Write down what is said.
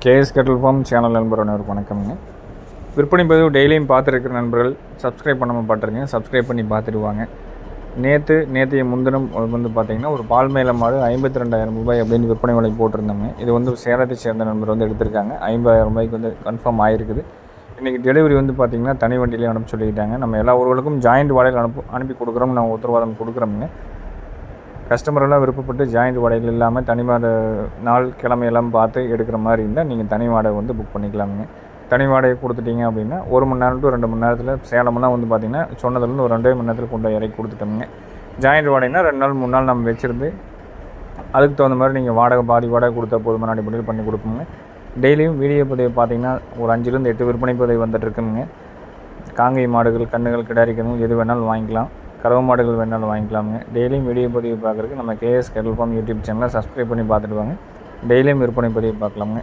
KS கேட்டல் form channel நண்பர் அனைவருக்கும் வணக்கம்ங்க. விற்பனை பதிவு டெய்லியும் பார்த்துருக்கிற நண்பர்கள் சப்ஸ்கிரைப் பண்ணாமல் பார்த்துருங்க, சப்ஸ்கிரைப் பண்ணி பார்த்துடுவாங்க. நேற்றைய முன்தினம் வந்து பார்த்திங்கன்னா ஒரு பால் மேல மாடு 52,000 ரூபாய் அப்படின்னு விற்பனை விலை போட்டிருந்தாங்க. இது வந்து சேலத்தை சேர்ந்த நண்பர் வந்து எடுத்திருக்காங்க. 50,000 ரூபாய்க்கு வந்து கன்ஃபார்ம் ஆகிருக்குது. இன்றைக்கி டெலிவரி வந்து பார்த்திங்கன்னா தனி வண்டியிலே அனுப்ப சொல்லிக்கிட்டாங்க. நம்ம எல்லா ஊர்களுக்கும் ஜாயிண்ட் வாடகையில் அனுப்பி கொடுக்குறோம், நான் உத்தரவாதம் கொடுக்குறோமுங்க. கஸ்டமரெல்லாம் விருப்பப்பட்டு ஜாயிண்ட் வாடகைகள் இல்லாமல் தனி வாடகை நாள் கிழமையெல்லாம் பார்த்து எடுக்கிற மாதிரி இருந்தால் நீங்கள் தனி வாடகை வந்து புக் பண்ணிக்கலாமுங்க. தனி வாடகை கொடுத்துட்டிங்க அப்படின்னா 1 மணி நேரம் டு 2 மணி நேரத்தில் சேலமெல்லாம் வந்து பார்த்திங்கன்னா சொன்னதுலேருந்து ஒரு 2 மணி நேரத்தில் கொண்டு இறக்கி கொடுத்துட்டோமுங்க. ஜாயிண்ட் வாடகைனா 2 நாள் 3 நாள் நம்ம வச்சுருந்து அதுக்கு தகுந்த மாதிரி நீங்கள் பாதி வாடகை கொடுத்தா போதுமான அடிப்படையில் பண்ணி கொடுப்போங்க. டெய்லியும் வீடியோ பதிவு பார்த்திங்கன்னா ஒரு 5லேருந்து 8 விற்பனை பதிவு வந்துட்டுருக்குங்க. காங்கை மாடுகள், கண்ணுகள், கிடாரிக்கணும் எது வேணாலும் வாங்கிக்கலாம். கறவை மாடுகள் வேணாலும் வாங்கிக்கலாமுங்க. டெய்லியும் வீடியோ பதிவு பார்க்குறதுக்கு நம்ம கேஎஸ் கேட்டல் ஃபார்ம் யூடியூப் சேனலை சப்ஸ்கிரைப் பண்ணி பார்த்துட்டு வாங்க. டெய்லியும் விற்பனை பதிவு பார்க்கலாமுங்க.